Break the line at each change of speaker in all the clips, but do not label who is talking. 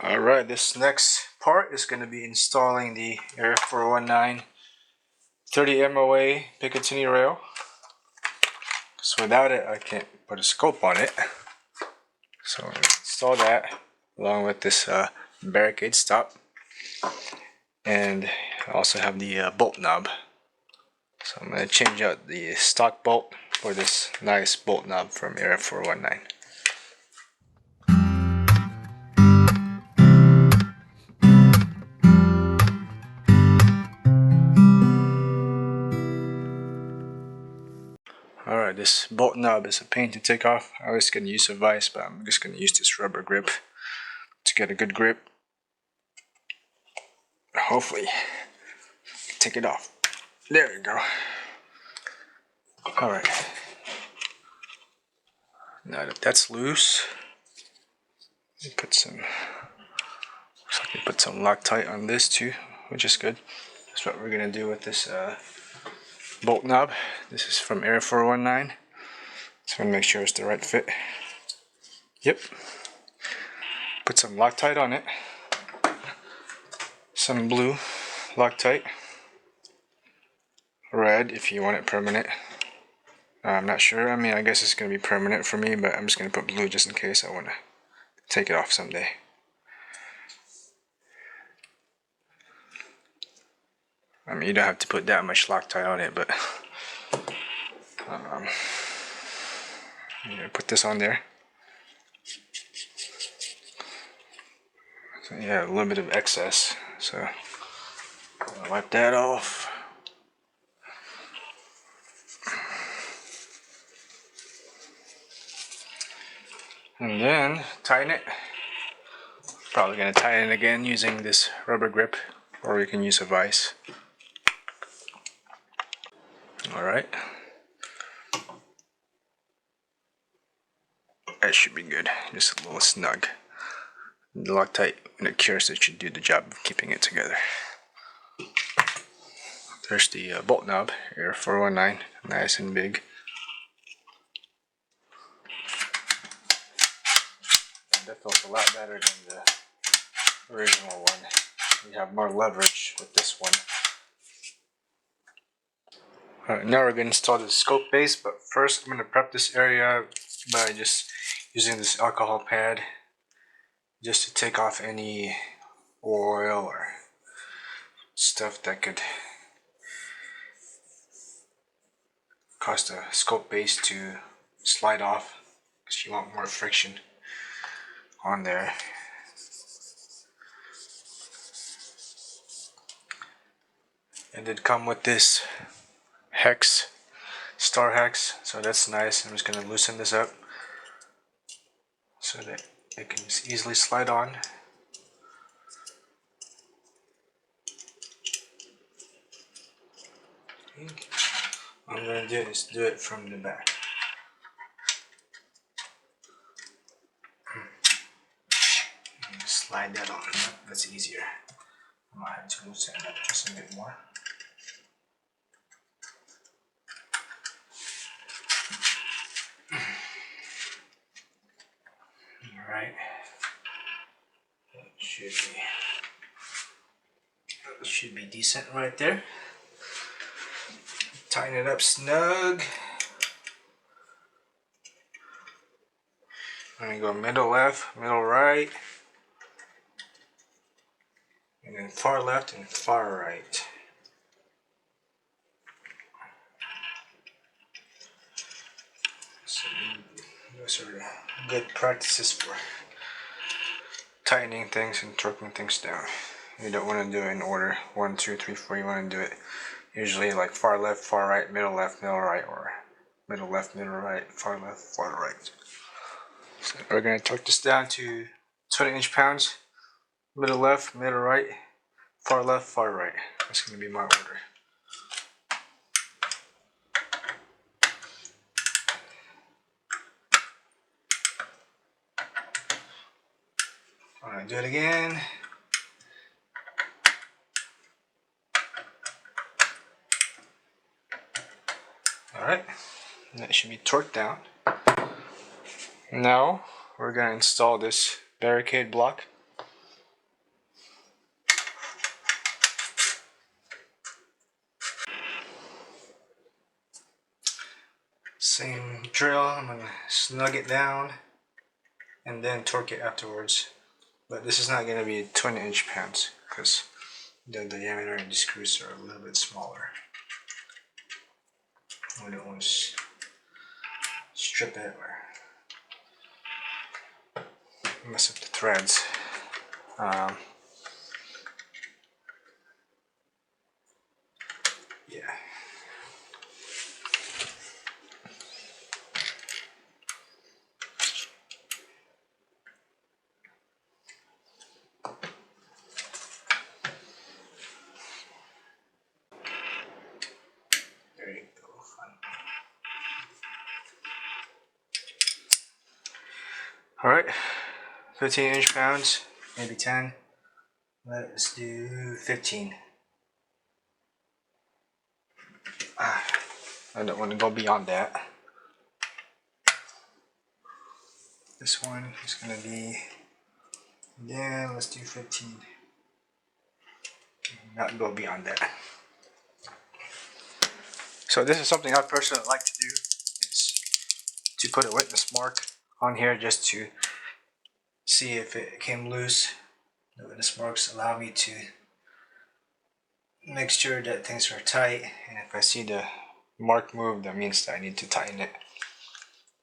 Alright, this next part is going to be installing the Air 419 30 MOA Picatinny rail. So without it, I can't put a scope on it. So I'm going to install that along with this Barricade stop. And I also have the bolt knob. So I'm going to change out the stock bolt for this nice bolt knob from Air 419. Alright, this bolt knob is a pain to take off. I was going to use a vise, but I'm just going to use this rubber grip to get a good grip. Hopefully, take it off. There you go. Alright. Now that that's loose, put some, looks like we put some Loctite on this too, which is good. That's what we're going to do with this bolt knob. This is from Air 419. Just want to make sure it's the right fit. Yep. Put some Loctite on it. Some blue Loctite. Red if you want it permanent. I'm not sure. I mean, I guess it's going to be permanent for me, but I'm just going to put blue just in case I want to take it off someday. I mean, you don't have to put that much Loctite on it, but I'm going to put this on there. So yeah, a little bit of excess, so I'll wipe that off. And then tighten it. Probably going to tighten it again using this rubber grip, or you can use a vise. Alright. That should be good. Just a little snug. The Loctite, when it cures, it should do the job of keeping it together. There's the bolt knob, Air 419, nice and big. And that feels a lot better than the original one. We have more leverage with this one. Alright, now we're going to install the scope base, but first I'm going to prep this area by just using this alcohol pad just to take off any oil or stuff that could cause the scope base to slide off, because you want more friction on there. It did come with this hex, star hex, so that's nice. I'm just going to loosen this up so that it can easily slide on. What I'm going to do is do it from the back. And slide that on. That's easier. I might have to loosen it up just a bit more. Alright. That should be decent right there. Tighten it up snug. I'm going to go middle left, middle right, and then far left and far right. So those are good practices for tightening things and torquing things down. You don't want to do it in order 1, 2, 3, 4. You want to do it usually like far left, far right, middle left, middle right, or middle left, middle right, far left, far right. So we're going to torque this down to 20 inch-pounds. Middle left, middle right, far left, far right. That's going to be my order. Alright, do it again. Alright, that should be torqued down. Now we're going to install this Barricade block. Same drill, I'm gonna snug it down and then torque it afterwards. But this is not gonna be 20-inch pounds because the diameter of the screws are a little bit smaller. We don't want to strip it or mess up the threads. Yeah. There you go. Alright, 15 inch-pounds, maybe 10. Let's do 15. I don't want to go beyond that. This one is going to be, yeah, let's do 15. Not go beyond that. So this is something I personally like to do, is to put a witness mark on here just to see if it came loose. The witness marks allow me to make sure that things are tight, and if I see the mark move, that means that I need to tighten it.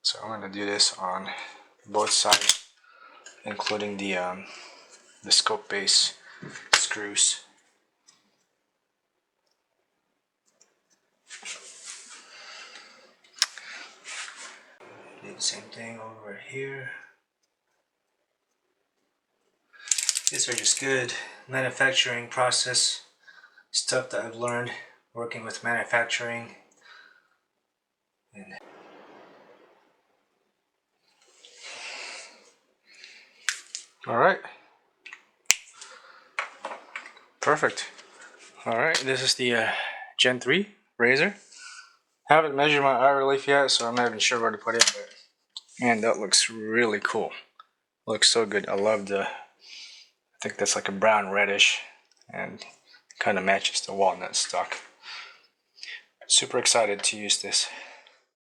So I'm going to do this on both sides, including the scope base screws. Do the same thing over here. These are just good manufacturing process stuff that I've learned working with manufacturing. Alright. Perfect. Alright, this is the Gen 3 razor. Haven't measured my eye relief yet, so I'm not even sure where to put it, but man, that looks really cool. Looks so good. I love I think that's like a brown reddish, and kind of matches the walnut stock. Super excited to use this.